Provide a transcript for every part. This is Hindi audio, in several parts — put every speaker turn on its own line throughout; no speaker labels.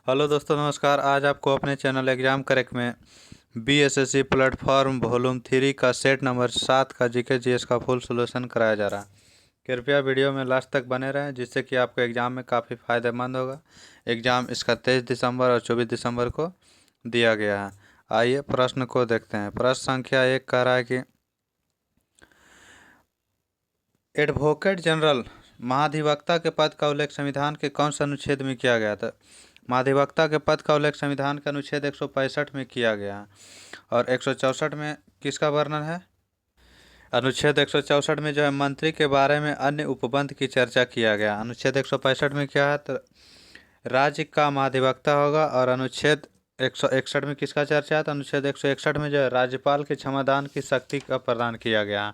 हेलो दोस्तों, नमस्कार। आज आपको अपने चैनल एग्जाम करेक्ट में बीएसएससी प्लेटफॉर्म वॉल्यूम 3 का सेट नंबर 7 का जीके जीएस का फुल सोल्यूशन कराया जा रहा है। कृपया वीडियो में लास्ट तक बने रहें, जिससे कि आपको एग्ज़ाम में काफ़ी फ़ायदेमंद होगा। एग्ज़ाम इसका 23 दिसंबर और 24 दिसंबर को दिया गया है। आइए प्रश्न को देखते हैं। प्रश्न संख्या 1 कह रहा है कि एडवोकेट जनरल महाधिवक्ता के पद का उल्लेख संविधान के कौन से अनुच्छेद में किया गया था? महाधिवक्ता के पद का उल्लेख संविधान के अनुच्छेद 165 में किया गया है। और 164 में किसका वर्णन है? अनुच्छेद 164 में जो है मंत्री के बारे में अन्य उपबंध की चर्चा किया गया। अनुच्छेद 165 में क्या है? तो राज्य का महाधिवक्ता होगा। और अनुच्छेद 161 में किसका चर्चा है? तो अनुच्छेद 161 में जो है राज्यपाल के क्षमादान की शक्ति का प्रदान किया गया,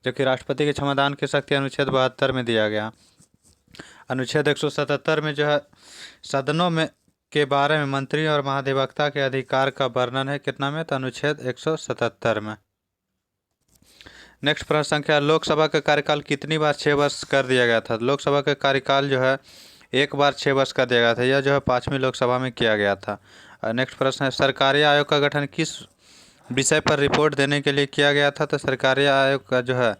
जो कि राष्ट्रपति के क्षमादान की शक्ति अनुच्छेद 72 में दिया गया। अनुच्छेद 177 में जो है सदनों में के बारे में मंत्री और महाधिवक्ता के अधिकार का वर्णन है। कितना में? तो अनुच्छेद 177 में। नेक्स्ट प्रश्न संख्या, लोकसभा का कार्यकाल कितनी बार 6 वर्ष कर दिया गया था? लोकसभा का कार्यकाल जो है 1 बार 6 वर्ष कर दिया गया था। यह जो है 5वीं लोकसभा में किया गया था। नेक्स्ट प्रश्न है, सरकारी आयोग का गठन किस विषय पर रिपोर्ट देने के लिए किया गया था? तो सरकारी आयोग का जो है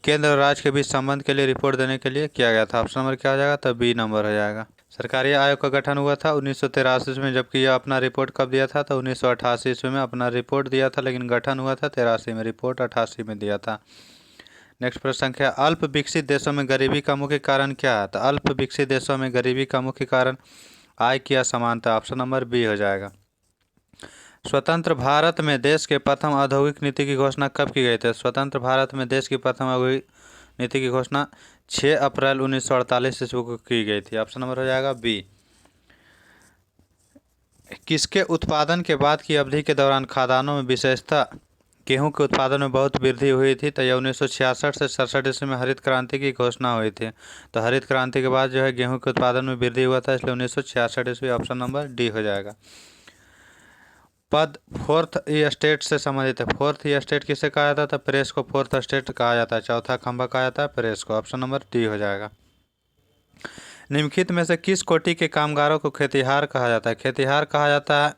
केंद्र और राज्य के बीच संबंध के लिए रिपोर्ट देने के लिए किया गया था। ऑप्शन नंबर क्या हो जाएगा? तो बी नंबर हो जाएगा। सरकारी आयोग का गठन हुआ था 1983 में, जबकि यह अपना रिपोर्ट कब दिया था? तो 1988 ईस्वी में अपना रिपोर्ट दिया था, लेकिन गठन हुआ था 83 में, रिपोर्ट 88 में दिया था। नेक्स्ट प्रश्न संख्या, अल्प विकसित देशों में गरीबी का मुख्य कारण क्या है? तो अल्प विकसित देशों में गरीबी का मुख्य कारण आय की असमानता। ऑप्शन नंबर बी हो जाएगा। स्वतंत्र भारत में देश के प्रथम औद्योगिक नीति की घोषणा कब की गई थी? स्वतंत्र भारत में देश की प्रथम औद्योगिक नीति की घोषणा 6 अप्रैल 1948 ईस्वी को की गई थी। ऑप्शन नंबर हो जाएगा बी। किसके उत्पादन के बाद की अवधि के दौरान खाद्यान्नों में विशेषतः गेहूं के उत्पादन में बहुत वृद्धि हुई थी? तो यह 1966 से 67 ईस्वी में हरित क्रांति की घोषणा हुई थी। तो हरित क्रांति के बाद जो है गेहूं के उत्पादन में वृद्धि हुआ था, इसलिए 1966 ईस्वी। ऑप्शन नंबर डी हो जाएगा। पद फोर्थ ई स्टेट से संबंधित है। फोर्थ ई स्टेट किसे कहा जाता है? प्रेस को फोर्थ स्टेट कहा जाता है। चौथा खंभा कहा जाता है प्रेस को। ऑप्शन नंबर डी हो जाएगा। निम्नलिखित में से किस कोटि के कामगारों को खेतिहार कहा जाता है? खेतिहार कहा जाता है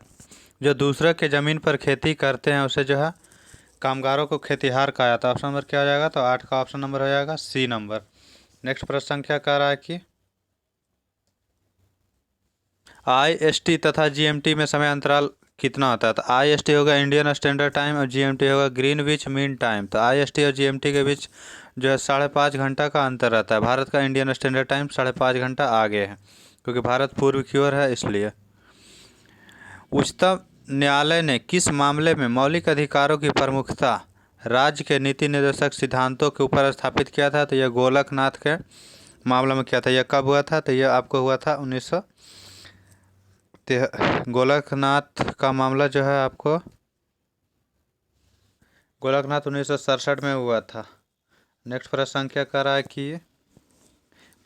जो दूसरे के ज़मीन पर खेती करते हैं, उसे जो है कामगारों को खेतिहार कहा जाता है। ऑप्शन नंबर क्या हो जाएगा? तो 8 का ऑप्शन नंबर हो जाएगा सी नंबर। नेक्स्ट प्रश्न संख्या कह रहा है कि IST तथा GMT में समय अंतराल कितना होता है? तो IST होगा इंडियन स्टैंडर्ड टाइम और GMT होगा ग्रीनविच मीन टाइम। तो IST और GMT के बीच जो है 5.5 घंटा का अंतर रहता है। भारत का इंडियन स्टैंडर्ड टाइम 5.5 घंटा आगे है, क्योंकि भारत पूर्व की ओर है, इसलिए। उच्चतम न्यायालय ने किस मामले में मौलिक अधिकारों की प्रमुखता राज्य के नीति निर्देशक सिद्धांतों के ऊपर स्थापित किया था? तो यह गोलकनाथ के मामले में किया था। यह कब हुआ था? तो यह आपको हुआ था गोलकनाथ का मामला जो है आपको गोलकनाथ 1967 में हुआ था। नेक्स्ट प्रश्न संख्या कर रहा है कि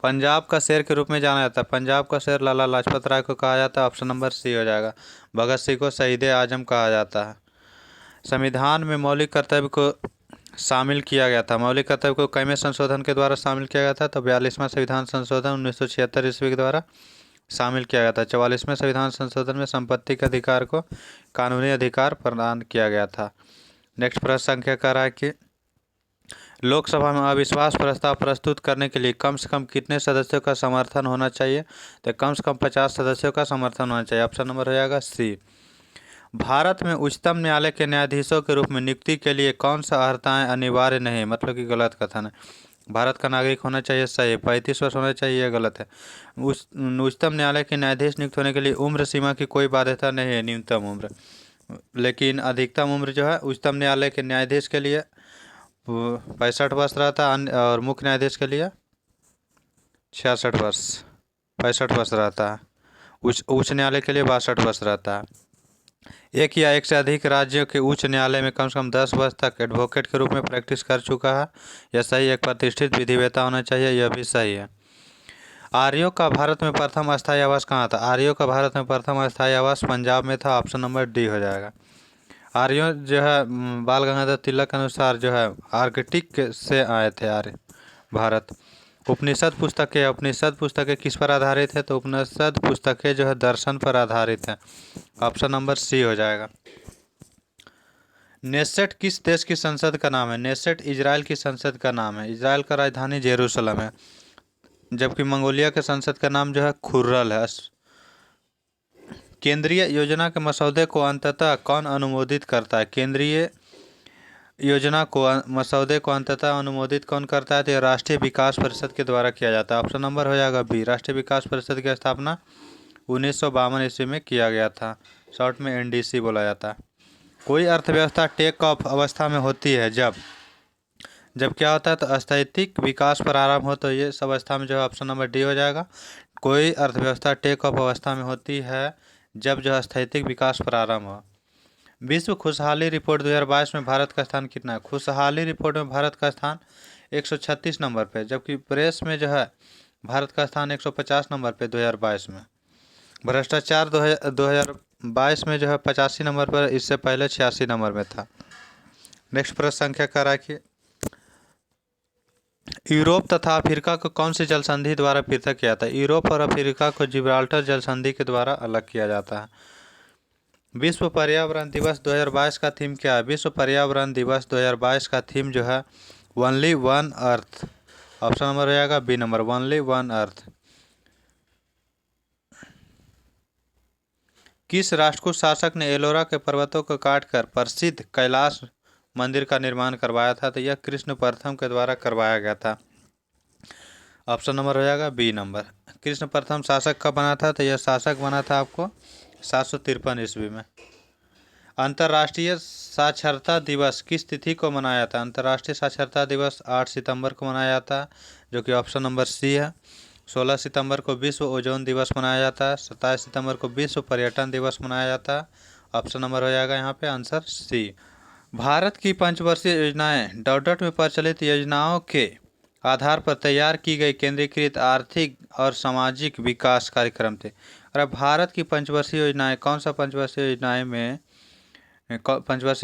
पंजाब का शेर के रूप में जाना जाता है। पंजाब का शेर लाला लाजपत राय को कहा जाता है। ऑप्शन नंबर सी हो जाएगा। भगत सिंह को शहीद आजम कहा जाता है। संविधान में मौलिक कर्तव्य को शामिल किया गया था। मौलिक कर्तव्य को किसमें संशोधन के द्वारा शामिल किया गया था? तो 42वां संविधान संशोधन 1976 ईस्वी के द्वारा शामिल किया गया था। 44वें संविधान संशोधन में संपत्ति के अधिकार को कानूनी अधिकार प्रदान किया गया था। नेक्स्ट प्रश्न संख्या कह रहा है कि लोकसभा में अविश्वास प्रस्ताव प्रस्तुत करने के लिए कम से कम कितने सदस्यों का समर्थन होना चाहिए? तो कम से कम 50 सदस्यों का समर्थन होना चाहिए। ऑप्शन नंबर हो जाएगा सी। भारत में उच्चतम न्यायालय के न्यायाधीशों के रूप में नियुक्ति के लिए कौन सा अर्हताएं अनिवार्य नहीं? मतलब कि गलत कथन है। भारत का नागरिक होना चाहिए, सही। 35 वर्ष होना चाहिए, यह गलत है। उच्चतम न्यायालय के न्यायाधीश नियुक्त होने के लिए उम्र सीमा की कोई बाध्यता नहीं है, न्यूनतम उम्र। लेकिन अधिकतम उम्र जो है उच्चतम न्यायालय के न्यायाधीश के लिए 65 वर्ष रहता है, और मुख्य न्यायाधीश के लिए 66 वर्ष 65 वर्ष रहता है। उच्च न्यायालय के लिए 62 वर्ष रहता है। एक या एक से अधिक राज्यों के उच्च न्यायालय में कम से कम 10 वर्ष तक एडवोकेट के रूप में प्रैक्टिस कर चुका है, यह सही। एक प्रतिष्ठित विधिवेता होना चाहिए, यह भी सही है। आर्यों का भारत में प्रथम अस्थायी आवास कहाँ था? आर्यों का भारत में प्रथम अस्थायी आवास पंजाब में था। ऑप्शन नंबर डी हो जाएगा। आर्यों जो है बाल गंगाधर तिलक के अनुसार जो है आर्कटिक से आए थे आर्य भारत। उपनिषद पुस्तकें किस पर आधारित है? तो उपनिषद पुस्तकें जो है दर्शन पर आधारित है। ऑप्शन नंबर सी हो जाएगा। नेसेट किस देश की संसद का नाम है? नेसेट इजराइल की संसद का नाम है। इजराइल का राजधानी जेरूसलम है, जबकि मंगोलिया के संसद का नाम जो है खुर्रल है। केंद्रीय योजना के मसौदे को अंततः कौन अनुमोदित करता है? केंद्रीय योजना को मसौदे को अंततः अनुमोदित कौन करता है? तो यह राष्ट्रीय विकास परिषद के द्वारा किया जाता है। ऑप्शन नंबर हो जाएगा बी। राष्ट्रीय विकास परिषद की स्थापना 1952 ईस्वी में किया गया था। शॉर्ट में एनडीसी बोला जाता है। कोई अर्थव्यवस्था टेक ऑफ अवस्था में होती है जब क्या होता है? तो स्थैतिक विकास प्रारंभ हो, तो ये सब अवस्था में जो है ऑप्शन नंबर डी हो जाएगा। कोई अर्थव्यवस्था टेक ऑफ अवस्था में होती है जब जो स्थैतिक विकास प्रारंभ हो। विश्व खुशहाली रिपोर्ट 2022 में भारत का स्थान कितना है? खुशहाली रिपोर्ट में भारत का स्थान 136 नंबर पे, जबकि प्रेस में जो है भारत का स्थान 150 नंबर पे 2022 में। भ्रष्टाचार 2022 में जो है 85 नंबर पर, इससे पहले 86 नंबर में था। नेक्स्ट प्रश्न संख्या का राखिए। यूरोप तथा अफ्रीका को कौन सी जल संधि द्वारा पृथक किया था? यूरोप और अफ्रीका को जिब्राल्टर जल संधि के द्वारा अलग किया जाता है। विश्व पर्यावरण दिवस 2022 का थीम क्या है? विश्व पर्यावरण दिवस 2022 का थीम जो है only one earth. Option number हो जाएगा B number, only one earth. किस राष्ट्रकूट शासक ने एलोरा के पर्वतों को काटकर प्रसिद्ध कैलाश मंदिर का निर्माण करवाया था? तो यह कृष्ण प्रथम के द्वारा करवाया गया था। ऑप्शन नंबर हो जाएगा बी नंबर। कृष्ण प्रथम शासक कब बना था? तो यह शासक बना था आपको 753 ईस्वी में। अंतर्राष्ट्रीय साक्षरता दिवस किस तिथि को मनाया जाता है? अंतर्राष्ट्रीय साक्षरता दिवस 8 सितंबर को मनाया जाता है, जो कि ऑप्शन नंबर सी है। 16 सितंबर को विश्व ओजोन दिवस मनाया जाता है। 27 सितंबर को विश्व पर्यटन दिवस मनाया जाता है। ऑप्शन नंबर हो जाएगा यहाँ पे आंसर सी। भारत की पंचवर्षीय योजनाएं डॉट में प्रचलित योजनाओं के आधार पर तैयार की गई केंद्रीकृत आर्थिक और सामाजिक विकास कार्यक्रम थे। और भारत की पंचवर्षीय योजनाएं कौन सा पंचवर्षीय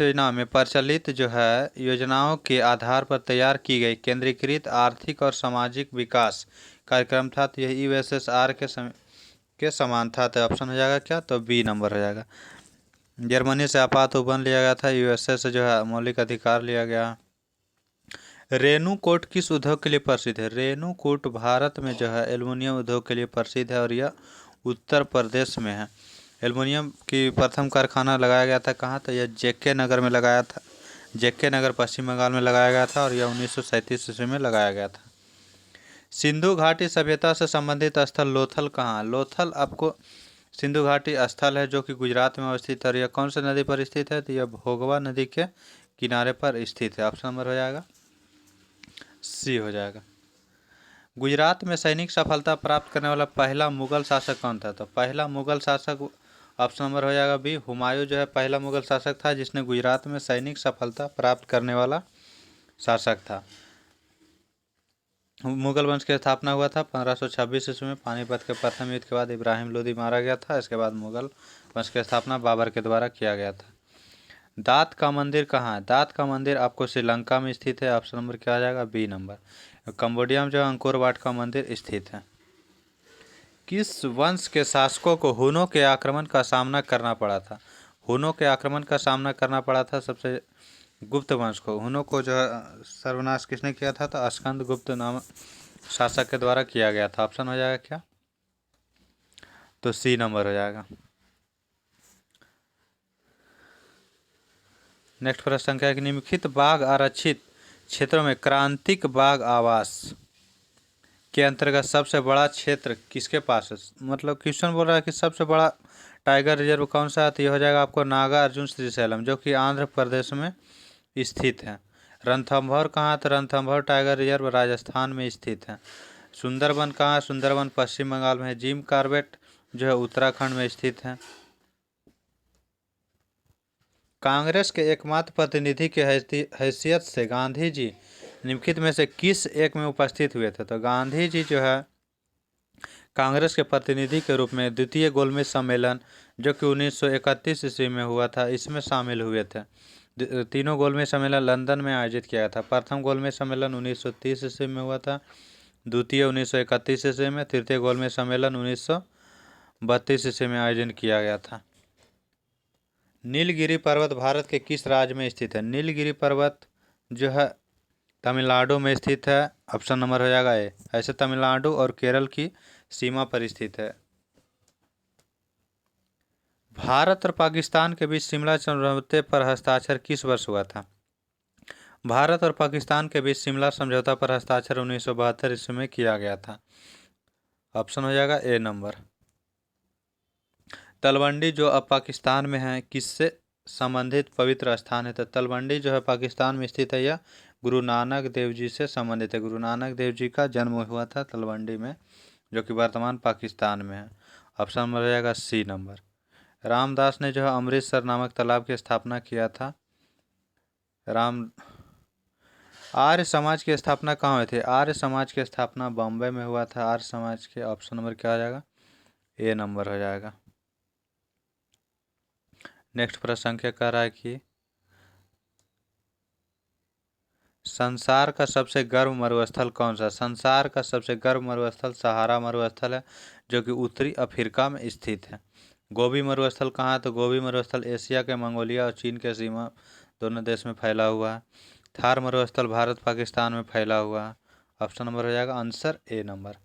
योजना में प्रचलित जो है योजनाओं के आधार पर तैयार की गई केंद्रीकृत आर्थिक और सामाजिक विकास कार्यक्रम था। तो यह यूएसएसआर के समान था। तो ऑप्शन हो जाएगा क्या? तो बी नंबर हो जाएगा। जर्मनी से आपात उपबंध लिया गया था, यूएसए से जो है मौलिक अधिकार लिया गया। रेणुकूट किस उद्योग के लिए प्रसिद्ध है? रेणुकूट भारत में जो है एल्युमिनियम उद्योग के लिए प्रसिद्ध है, और यह उत्तर प्रदेश में है। एल्युमिनियम की प्रथम कारखाना लगाया गया था कहाँ? तो यह जेके नगर में लगाया था। जेके नगर पश्चिम बंगाल में लगाया गया था, और यह 1937 ईस्वी में लगाया गया था। सिंधु घाटी सभ्यता से संबंधित स्थल लोथल कहाँ? लोथल आपको सिंधु घाटी स्थल है, जो कि गुजरात में अवस्थित है। और यह कौन सी नदी पर स्थित है? तो यह भोगवा नदी के किनारे पर स्थित है। ऑप्शन नंबर हो जाएगा सी हो जाएगा। गुजरात में सैनिक सफलता प्राप्त करने वाला पहला मुगल शासक कौन था? तो पहला मुगल शासक ऑप्शन नंबर हो जाएगा बी, हुमायूं जो है पहला मुगल शासक था जिसने गुजरात में सैनिक सफलता प्राप्त करने वाला शासक था। मुगल वंश की स्थापना हुआ था 1526 ईस्वी में। पानीपत के प्रथम युद्ध के बाद इब्राहिम लोदी मारा गया था। इसके बाद मुगल वंश की स्थापना बाबर के द्वारा किया गया था। दात का मंदिर कहाँ है? दात का मंदिर आपको श्रीलंका में स्थित है। ऑप्शन नंबर क्या आ जाएगा? B number. कंबोडिया में जो अंकोर वाट का मंदिर स्थित है। किस वंश के शासकों को हुनों के आक्रमण का सामना करना पड़ा था? हुनों के आक्रमण का सामना करना पड़ा था सबसे गुप्त वंश को। हुनों को जो है सर्वनाश किसने किया था? तो स्कंद गुप्त नामक शासक के द्वारा किया गया था। ऑप्शन हो जाएगा क्या? तो सी नंबर हो जाएगा। नेक्स्ट प्रश्न संख्या है कि निम्नलिखित बाघ आरक्षित क्षेत्रों में क्रांतिक बाघ आवास के अंतर्गत सबसे बड़ा क्षेत्र किसके पास है? मतलब क्वेश्चन बोल रहा है कि सबसे बड़ा टाइगर रिजर्व कौन सा है? तो ये हो जाएगा आपको नागा अर्जुन श्रीशैलम, जो कि आंध्र प्रदेश में स्थित है। रणथंभौर कहाँ? तो रणथंभौर टाइगर रिजर्व राजस्थान में स्थित है। सुंदरबन कहाँ? सुंदरबन पश्चिम बंगाल में है। जिम कॉर्बेट जो है उत्तराखंड में स्थित है। कांग्रेस के एकमात्र प्रतिनिधि की हैसियत से गांधी जी निम्नलिखित में से किस एक में उपस्थित हुए थे? तो गांधी जी जो है कांग्रेस के प्रतिनिधि के रूप में द्वितीय गोलमेज सम्मेलन, जो कि 1931 ईस्वी में हुआ था, इसमें शामिल हुए थे। तीनों गोलमेज सम्मेलन लंदन में आयोजित किया गया था। प्रथम गोलमेज सम्मेलन 1930 ईस्वी में हुआ था। द्वितीय 1931 ईस्वी में, तृतीय गोलमेज सम्मेलन 1932 ईस्वी में आयोजन किया गया था। नीलगिरी पर्वत भारत के किस राज्य में स्थित है? नीलगिरी पर्वत जो है तमिलनाडु में स्थित है। ऑप्शन नंबर हो जाएगा ए। ऐसे तमिलनाडु और केरल की सीमा पर स्थित है। भारत और पाकिस्तान के बीच शिमला समझौते पर हस्ताक्षर किस वर्ष हुआ था? भारत और पाकिस्तान के बीच शिमला समझौता पर हस्ताक्षर 1972 ईस्वी में किया गया था। ऑप्शन हो जाएगा ए नंबर। तलवंडी जो अब पाकिस्तान में है, किससे संबंधित पवित्र स्थान है? तो तलवंडी जो है पाकिस्तान में स्थित है, यह गुरु नानक देव जी से संबंधित है। गुरु नानक देव जी का जन्म हुआ था तलवंडी में, जो कि वर्तमान पाकिस्तान में है। ऑप्शन नंबर हो जाएगा सी नंबर। रामदास ने जो है अमृतसर नामक तालाब की स्थापना किया था। आर्य समाज की स्थापना कहाँ हुई थी? आर्य समाज की स्थापना बॉम्बे में हुआ था। आर्य समाज के ऑप्शन नंबर क्या हो जाएगा? ए नंबर हो जाएगा। नेक्स्ट प्रश्न क्या कह रहा है कि संसार का सबसे गर्म मरुस्थल कौन सा? संसार का सबसे गर्म मरुस्थल सहारा मरुस्थल है, जो कि उत्तरी अफ्रीका में स्थित है। गोबी मरुस्थल कहाँ है? तो गोबी मरुस्थल एशिया के मंगोलिया और चीन के सीमा दोनों देश में फैला हुआ है। थार मरुस्थल भारत पाकिस्तान में फैला हुआ है। ऑप्शन नंबर हो जाएगा आंसर ए नंबर।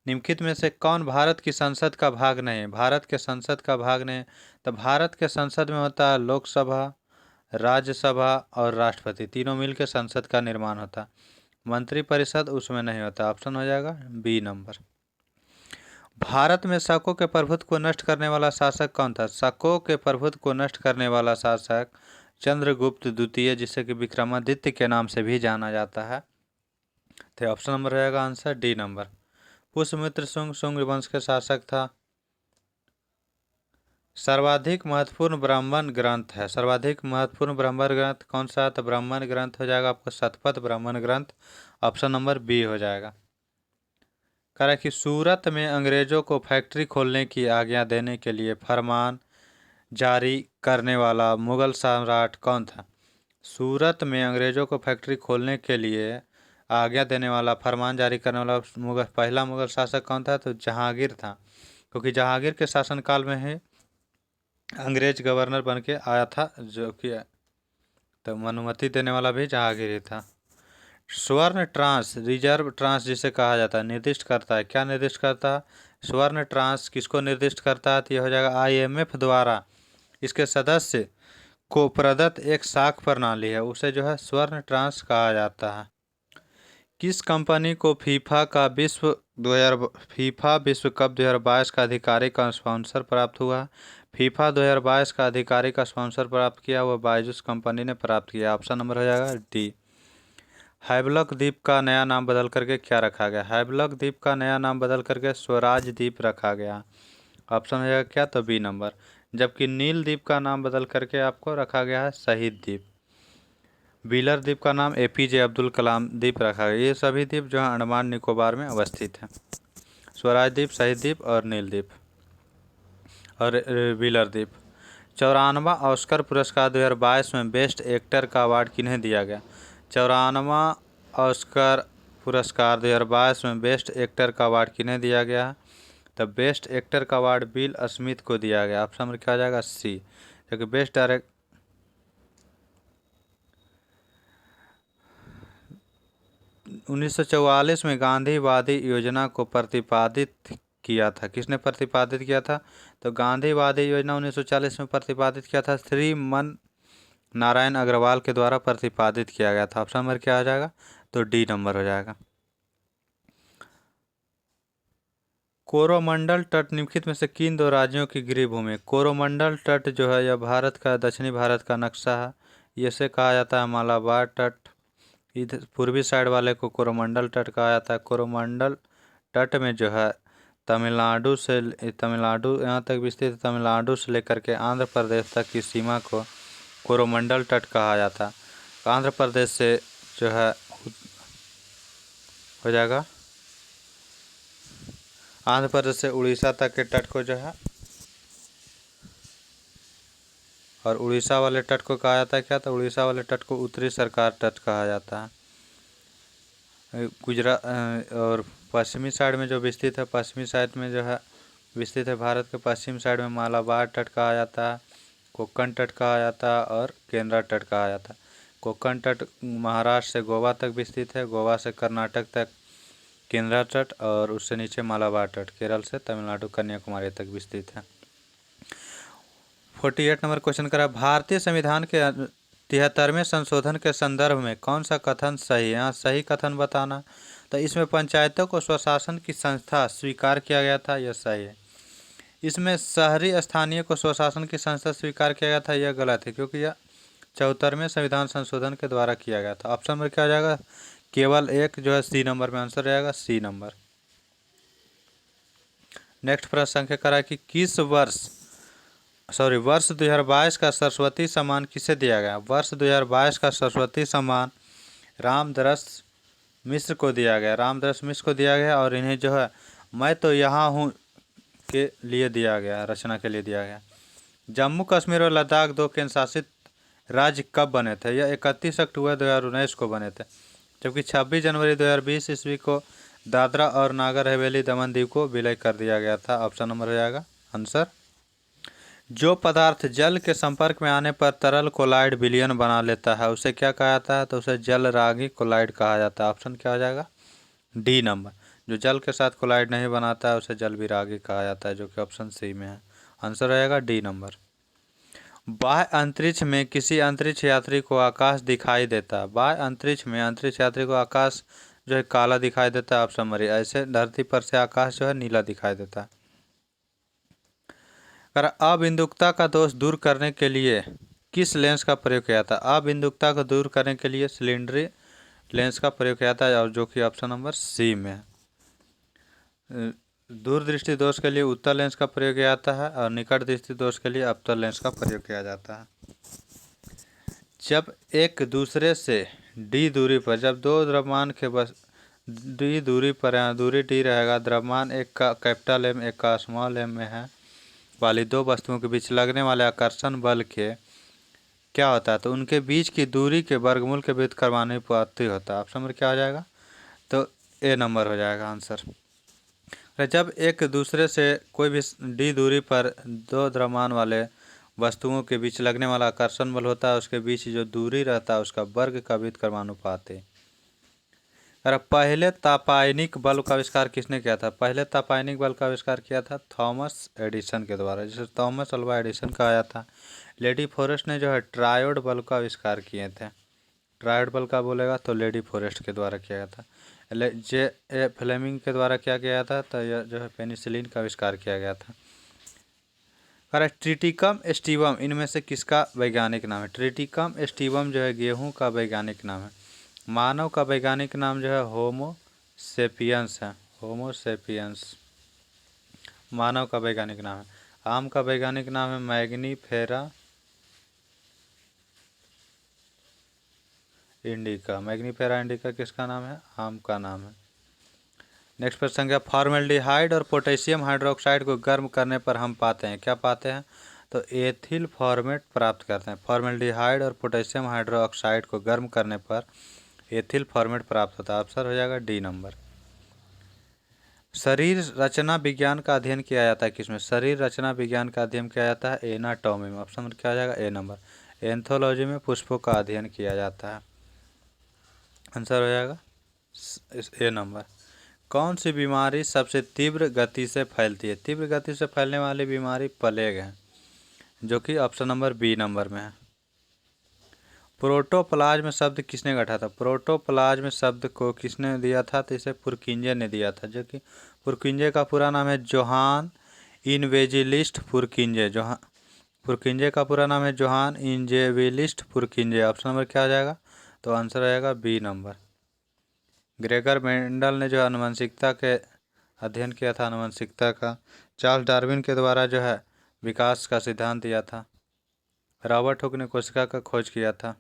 निम्नलिखित में से कौन भारत की संसद का भाग नहीं है? भारत के संसद का भाग नहीं, तो भारत के संसद में होता है लोकसभा, राज्यसभा और राष्ट्रपति, तीनों मिलकर संसद का निर्माण होता। मंत्रिपरिषद उसमें नहीं होता। ऑप्शन हो जाएगा बी नंबर। भारत में शकों के प्रभुत्व को नष्ट करने वाला शासक कौन था? शकों के प्रभुत्व को नष्ट करने वाला शासक चंद्रगुप्त द्वितीय, जिसे कि विक्रमादित्य के नाम से भी जाना जाता है। तो ऑप्शन नंबर रहेगा answer D number. Pushyamitra Shunga Shunga वंश के शासक था। सर्वाधिक महत्वपूर्ण ब्राह्मण ग्रंथ है। सर्वाधिक महत्वपूर्ण ब्राह्मण ग्रंथ कौन सा है? तो ब्राह्मण ग्रंथ हो जाएगा आपको शतपथ ब्राह्मण ग्रंथ। ऑप्शन नंबर बी हो जाएगा। कह रहा है कि सूरत में अंग्रेजों को फैक्ट्री खोलने की आज्ञा देने के लिए फरमान जारी करने वाला मुगल सम्राट कौन था? सूरत में अंग्रेजों को फैक्ट्री खोलने के लिए आज्ञा देने वाला, फरमान जारी करने वाला पहला मुगल शासक कौन था? तो जहांगीर था, क्योंकि जहांगीर के शासनकाल में ही अंग्रेज गवर्नर बन के आया था, जो कि तो अनुमति देने वाला भी जहांगीर ही था। स्वर्ण ट्रांस, रिजर्व ट्रांस जिसे कहा जाता है, निर्दिष्ट करता है, क्या निर्दिष्ट करता है? स्वर्ण ट्रांस किसको निर्दिष्ट करता है? तो यह हो जाएगा IMF द्वारा इसके सदस्य को प्रदत्त एक साख प्रणाली है, उसे जो है स्वर्ण ट्रांस कहा जाता है। किस कंपनी को फीफा विश्व कप 2022 का आधिकारिक स्पॉन्सर प्राप्त हुआ? फीफा 2022 का आधिकारिक स्पॉन्सर प्राप्त किया हुआ बायजूस कंपनी ने प्राप्त किया। ऑप्शन नंबर हो जाएगा डी। हैवलॉक द्वीप का नया नाम बदल करके क्या रखा गया? हैवलॉक द्वीप का नया नाम बदल करके स्वराज द्वीप रखा गया। ऑप्शन हो जाएगा क्या? तो बी नंबर। जबकि नील द्वीप का नाम बदल करके आपको रखा गया है शहीद द्वीप। व्हीलर द्वीप का नाम APJ अब्दुल कलाम द्वीप रखा गया। ये सभी द्वीप जो है अंडमान निकोबार में अवस्थित हैं। स्वराज द्वीप, शहीद द्वीप और नील द्वीप और व्हीलर द्वीप। 94वां ऑस्कर पुरस्कार 2022 में बेस्ट एक्टर का अवार्ड किन्हें दिया गया? 94वां ऑस्कर पुरस्कार 2022 में बेस्ट एक्टर का अवार्ड किन्हें दिया गया? तो बेस्ट एक्टर का अवार्ड विल स्मिथ को दिया गया। ऑप्शन नंबर क्या आ जाएगा? सी। क्योंकि बेस्ट डायरेक्ट 1944 में गांधीवादी योजना को प्रतिपादित किया था। किसने प्रतिपादित किया था? तो गांधीवादी योजना 1940 में प्रतिपादित किया था, श्रीमन नारायण अग्रवाल के द्वारा प्रतिपादित किया गया था। ऑप्शन नंबर क्या आ जाएगा? तो डी नंबर हो जाएगा। कोरोमंडल तट निम्नलिखित में से किन दो राज्यों की गृह भूमि? कोरोमंडल तट जो है यह भारत का दक्षिणी भारत का नक्शा है। इसे कहा जाता है मालाबार तट। इधर पूर्वी साइड वाले को कोरोमंडल तट कहा जाता है। कोरोमंडल तट में जो है तमिलनाडु यहाँ तक विस्तृत है। तमिलनाडु से लेकर के आंध्र प्रदेश तक की सीमा को कोरोमंडल तट कहा जाता है। आंध्र प्रदेश से जो है हो जाएगा, आंध्र प्रदेश से उड़ीसा तक के तट को जो है, और उड़ीसा वाले तट को कहा जाता है क्या? तो उड़ीसा वाले तट को उत्तरी सरकार तट कहा जाता है। गुजरात और पश्चिमी साइड में जो विस्तृत है, पश्चिमी साइड में जो है विस्तृत है, भारत के पश्चिम साइड में मालाबार तट कहा जाता है, कोंकण तट कहा जाता है और केंद्रा तट कहा जाता है। कोंकण तट महाराष्ट्र से गोवा तक विस्तृत है, गोवा से कर्नाटक तक केंद्रा तट और उससे नीचे मालाबार तट, केरल से तमिलनाडु कन्याकुमारी तक विस्तृत है। 48 नंबर क्वेश्चन करा, भारतीय संविधान के 73वें संशोधन के संदर्भ में कौन सा कथन सही है? यहाँ सही कथन बताना। तो इसमें पंचायतों को स्वशासन की संस्था स्वीकार किया गया था, यह सही है। इसमें शहरी स्थानीय को स्वशासन की संस्था स्वीकार किया गया था, यह गलत है, क्योंकि यह 74वें संविधान संशोधन के द्वारा किया गया था। ऑप्शन नंबर क्या हो जाएगा? केवल एक जो है सी नंबर में आंसर रहेगा, सी नंबर। नेक्स्ट प्रश्न संख्या करा कि वर्ष 2022 का सरस्वती सम्मान किसे दिया गया? वर्ष 2022 का सरस्वती सम्मान रामदरस मिश्र को दिया गया, रामदरस मिश्र को दिया गया। और इन्हें जो है मैं तो यहाँ हूँ के लिए दिया गया, रचना के लिए दिया गया। जम्मू कश्मीर और लद्दाख दो केंद्र शासित राज्य कब बने थे? यह 31 अक्टूबर 2019 को बने थे, जबकि 26 जनवरी 2020 ईस्वी को दादरा और नागर हवेली दमन दीव को विलय कर दिया गया था। ऑप्शन नंबर हो जाएगा आंसर। जो पदार्थ जल के संपर्क में आने पर तरल कोलाइड विलयन बना लेता है उसे क्या कहा जाता है? तो उसे जलरागी कोलाइड कहा जाता है। ऑप्शन क्या हो जाएगा? D number. जो जल के साथ कोलाइड नहीं बनाता है उसे जल विरागी कहा जाता है, जो कि ऑप्शन सी में है। आंसर रहेगा डी नंबर। बाह्य अंतरिक्ष में किसी अंतरिक्ष यात्री को आकाश दिखाई देता है। बाह्य अंतरिक्ष में अंतरिक्ष यात्री को आकाश जो है काला दिखाई देता है। Option number A. ऐसे धरती पर से आकाश जो है नीला दिखाई देता है। अबिंदुकता का दोष दूर करने के लिए किस लेंस का प्रयोग किया था? अबिंदुकता को दूर करने के लिए सिलेंडरी लेंस का प्रयोग किया था, और जो कि ऑप्शन नंबर सी में है। दूरदृष्टि दोष के लिए उत्तल लेंस का प्रयोग किया जाता है और निकट दृष्टि दोष के लिए अवतल लेंस का प्रयोग किया जाता है। जब एक दूसरे से डी दूरी पर, जब दो द्रव्यमान के बस डी दूरी पर है, दूरी डी रहेगा, द्रव्यमान एक का कैपिटल एम एक का स्मॉल एम में है वाली दो वस्तुओं के बीच लगने वाले आकर्षण बल के क्या होता है? तो उनके बीच की दूरी के वर्गमूल के विरुद्ध कर्मानुपाती होता है। ऑप्शन नंबर क्या हो जाएगा? तो ए नंबर हो जाएगा आंसर। जब एक दूसरे से कोई भी डी दूरी पर दो द्रव्यमान वाले वस्तुओं के बीच लगने वाला आकर्षण बल होता है, उसके बीच जो दूरी रहता है उसका वर्ग का विरुद्ध कर्मानुपात है। पहले तापायनिक बल्ब का आविष्कार किसने किया था? पहले तापायनिक बल्ब का आविष्कार किया था थॉमस एडिसन के द्वारा, जिसे थॉमस अल्वा एडिसन कहा जाता है। लेडी फॉरेस्ट ने जो है ट्रायोड बल्ब का आविष्कार किए थे। ट्रायोड बल्ब का बोलेगा तो लेडी फॉरेस्ट के द्वारा किया गया था। जे ए फ्लेमिंग के द्वारा क्या किया था? तो यह जो है पेनिसिलिन का आविष्कार किया गया था। ट्रिटिकम एस्टिवम इनमें से किसका वैज्ञानिक नाम है? ट्रिटिकम एस्टिवम जो है गेहूं का वैज्ञानिक नाम है। मानव का वैज्ञानिक नाम जो है होमो सेपियंस है, होमो सेपियंस मानव का वैज्ञानिक नाम है। आम का वैज्ञानिक नाम है मैग्नीफेरा इंडिका। मैग्नीफेरा इंडिका किसका नाम है? आम का नाम है। नेक्स्ट प्रश्न है, फॉर्मेल्डिहाइड और पोटेशियम हाइड्रोक्साइड को गर्म करने पर हम पाते हैं, क्या पाते हैं? तो एथिल फॉर्मेट प्राप्त करते हैं। फॉर्मेल्डिहाइड और पोटेशियम हाइड्रोक्साइड को गर्म करने पर एथिल फॉर्मेट प्राप्त होता है। आंसर हो जाएगा डी नंबर। शरीर रचना विज्ञान का अध्ययन किया जाता है किसमें? शरीर रचना विज्ञान का अध्ययन किया जाता है एनाटॉमी में। ऑप्शन नंबर क्या हो जाएगा? ए नंबर। एंथोलॉजी में पुष्पों का अध्ययन किया जाता है। आंसर हो जाएगा ए नंबर। कौन सी बीमारी सबसे तीव्र गति से फैलती है? तीव्र गति से फैलने वाली बीमारी प्लेग है, जो कि ऑप्शन नंबर बी नंबर में है। प्रोटोप्लाज्म शब्द किसने गढ़ा था? प्रोटोप्लाज्म शब्द को किसने दिया था? तो इसे पुरकिंजे ने दिया था, जो कि पुरकिंजे का पूरा नाम है जोहान इनवेजिलिस्ट पुरकिंजे। पुरकिंजे का पूरा नाम है जोहान इनजेविलिस्ट पुरकिंजे। ऑप्शन नंबर क्या आ जाएगा? तो आंसर आएगा बी नंबर। ग्रेगर मेंडल ने जो आनुवंशिकता के अध्ययन किया था, आनुवंशिकता का। चार्ल्स डार्विन के द्वारा जो है विकास का सिद्धांत दिया था। रॉबर्ट हुक ने कोशिका का खोज किया था।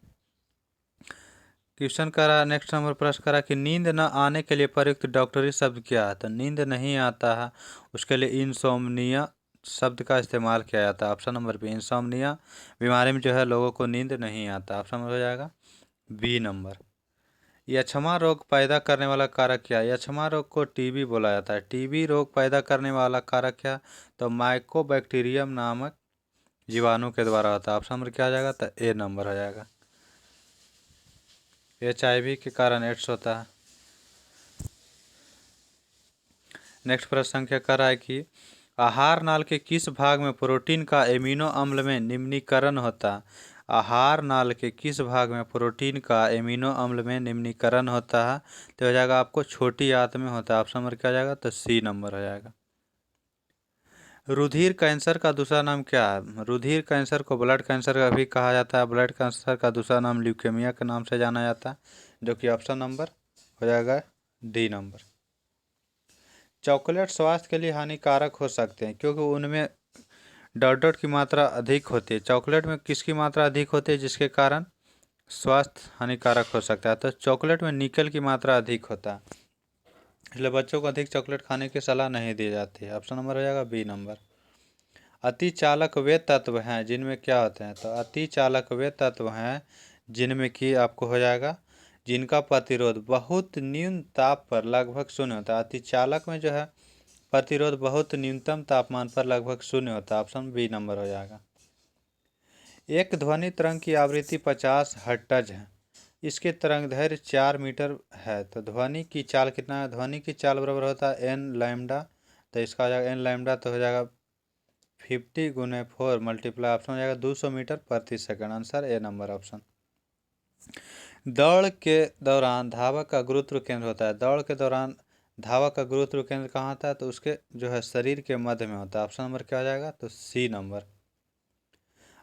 क्वेश्चन करा नेक्स्ट नंबर प्रश्न करा कि नींद न आने के लिए प्रयुक्त डॉक्टरी शब्द क्या है? तो नींद नहीं आता है उसके लिए इंसोम्निया शब्द का इस्तेमाल किया जाता है। Option number B. इंसोम्निया बीमारी में जो है लोगों को नींद नहीं आता। ऑप्शन नंबर हो जाएगा बी नंबर। यक्ष्मा रोग पैदा करने वाला कारक क्या है? यक्ष्मा रोग को टीबी बोला जाता है। टीबी रोग पैदा करने वाला कारक क्या? तो माइकोबैक्टीरियम नामक जीवाणु के द्वारा होता है। ऑप्शन नंबर क्या आ जाएगा? तो ए नंबर हो जाएगा। HIV के कारण एड्स होता है। नेक्स्ट प्रश्न संख्या कर रहा है कि आहार नाल के किस भाग में प्रोटीन का एमिनो अम्ल में निम्नीकरण होता है? आहार नाल के किस भाग में प्रोटीन का एमिनो अम्ल में निम्नीकरण होता है? तो हो जाएगा आपको छोटी आंत में होता है। ऑप्शन नंबर क्या हो जाएगा? तो सी नंबर हो जाएगा। रुधिर कैंसर का दूसरा नाम क्या है? रुधिर कैंसर को ब्लड कैंसर का भी कहा जाता है। ब्लड कैंसर का दूसरा नाम ल्यूकेमिया के नाम से जाना जाता है, जो कि ऑप्शन नंबर हो जाएगा डी नंबर। चॉकलेट स्वास्थ्य के लिए हानिकारक हो सकते हैं क्योंकि उनमें डॉट की मात्रा अधिक होती है। चॉकलेट में किसकी मात्रा अधिक होती है जिसके कारण स्वास्थ्य हानिकारक हो सकता है? तो चॉकलेट में निकल की मात्रा अधिक होता है, इसलिए बच्चों को अधिक चॉकलेट खाने की सलाह नहीं दी जाती है। ऑप्शन नंबर हो जाएगा बी नंबर। अति चालक वे तत्व हैं जिनमें क्या होते हैं? तो अति चालक वे तत्व हैं जिनमें कि आपको हो जाएगा जिनका प्रतिरोध बहुत न्यून ताप पर लगभग शून्य होता है। अति चालक में जो है प्रतिरोध बहुत न्यूनतम तापमान पर लगभग शून्य होता है। ऑप्शन बी नंबर हो जाएगा। एक ध्वनि तरंग की आवृत्ति 50 हर्ट्ज है। इसके तरंग दैर्घ्य 4 मीटर है। तो ध्वनि की चाल कितना है? ध्वनि की चाल बराबर होता है एन लैम्डा। तो इसका हो जाएगा एन लैम्डा तो हो जाएगा 50 गुने 4 मल्टीप्लाई ऑप्शन हो जाएगा 200 मीटर प्रति second. Answer A number option. दौड़ के दौरान धावक का गुरुत्व केंद्र होता है। दौड़ के दौरान धावक का गुरुत्व केंद्र कहाँ होता है? तो उसके जो है शरीर के मध्य में होता है। ऑप्शन नंबर क्या हो जाएगा? तो सी नंबर।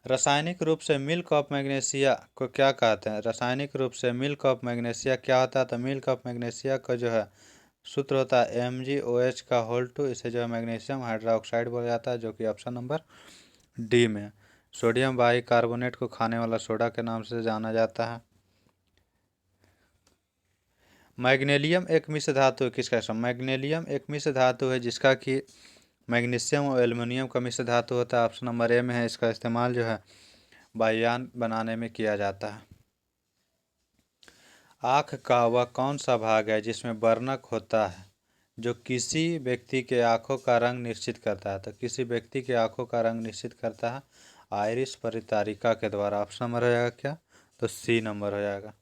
रासायनिक रूप से मिल्क ऑफ मैग्नीशिया को क्या कहते हैं? रासायनिक रूप से मिल्क ऑफ मैग्नीशिया क्या होता है? तो मिल्क ऑफ मैग्नीशिया का जो है सूत्र होता है MgOH का होल 2। इसे जो है मैग्नीशियम हाइड्रोक्साइड बोला जाता है, जो कि ऑप्शन नंबर डी में। सोडियम बाइकार्बोनेट को खाने वाला सोडा के नाम से जाना जाता है। मैग्नीशियम एक मिश्र धातु है किसका? मैग्नीशियम एक मिश्र धातु है जिसका कि मैग्नीशियम और एल्युमिनियम का मिश्र धातु होता है। ऑप्शन नंबर ए में है। इसका इस्तेमाल जो है वायुयान बनाने में किया जाता है। आँख का वह कौन सा भाग है जिसमें वर्णक होता है जो किसी व्यक्ति के आँखों का रंग निश्चित करता है? तो किसी व्यक्ति के आँखों का रंग निश्चित करता है आइरिस परितारिका के द्वारा। ऑप्शन नंबर हो जाएगा क्या? तो सी नंबर हो जाएगा।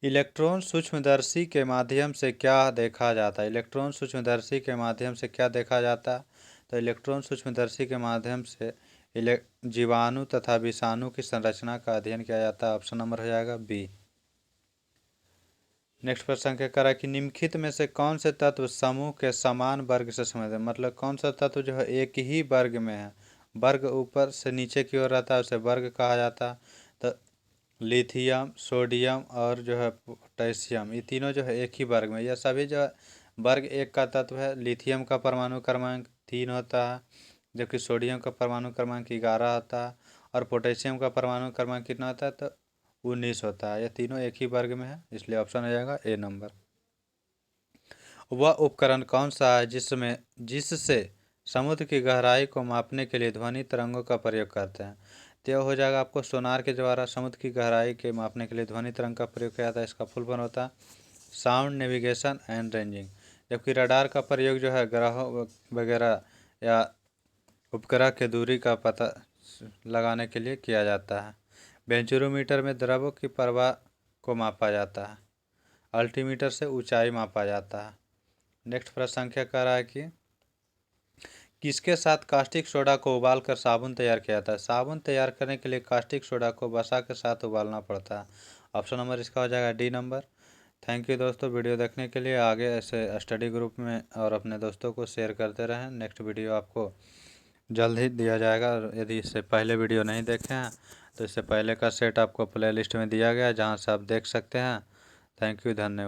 इलेक्ट्रॉन सूक्ष्मदर्शी के माध्यम से क्या देखा जाता है? इलेक्ट्रॉन सूक्ष्मदर्शी के माध्यम से क्या देखा जाता है? तो इलेक्ट्रॉन सूक्ष्मदर्शी के माध्यम से जीवाणु तथा विषाणु की संरचना का अध्ययन किया जाता है। ऑप्शन नंबर हो जाएगा बी। नेक्स्ट प्रश्न क्या करा कि निम्नलिखित में से कौन से तत्व समूह के समान वर्ग से संबंधित है? मतलब कौन सा तत्व जो है एक ही वर्ग में है, वर्ग ऊपर से नीचे की ओर रहता है, उसे वर्ग कहा जाता है। तो लिथियम, सोडियम और जो है पोटेशियम, ये तीनों जो है एक ही वर्ग में। यह सभी जो है वर्ग एक का तत्व है। लिथियम का परमाणु क्रमांक 3 होता है, जबकि सोडियम का परमाणु क्रमांक 11 होता है, और पोटेशियम का परमाणु क्रमांक कितना होता है? तो 19 होता है। ये तीनों एक ही वर्ग में है, इसलिए ऑप्शन हो जाएगा ए नंबर। वह उपकरण कौन सा है जिससे समुद्र की गहराई को मापने के लिए ध्वनि तरंगों का प्रयोग करते हैं? तो हो जाएगा आपको सोनार के द्वारा समुद्र की गहराई के मापने के लिए ध्वनि तरंग का प्रयोग किया जाता है। इसका फुल फॉर्म होता है साउंड नेविगेशन एंड रेंजिंग। जबकि रडार का प्रयोग जो है ग्रहों वगैरह या उपग्रह के दूरी का पता लगाने के लिए किया जाता है। बेंचुरोमीटर में द्रव्यों की प्रवाह को मापा जाता है। अल्टीमीटर से ऊंचाई मापा जाता है। नेक्स्ट प्रश्न संख्या कह रहा है कि किसके साथ कास्टिक सोडा को उबालकर साबुन तैयार किया जाता है? साबुन तैयार करने के लिए कास्टिक सोडा को वसा के साथ उबालना पड़ता है। ऑप्शन नंबर इसका हो जाएगा डी नंबर। थैंक यू दोस्तों वीडियो देखने के लिए। आगे ऐसे स्टडी ग्रुप में और अपने दोस्तों को शेयर करते रहें। नेक्स्ट वीडियो आपको जल्द ही दिया जाएगा। यदि इससे पहले वीडियो नहीं देखे हैं तो इससे पहले का सेट आपको प्लेलिस्ट में दिया गया है, जहाँ से आप देख सकते हैं। थैंक यू, धन्यवाद।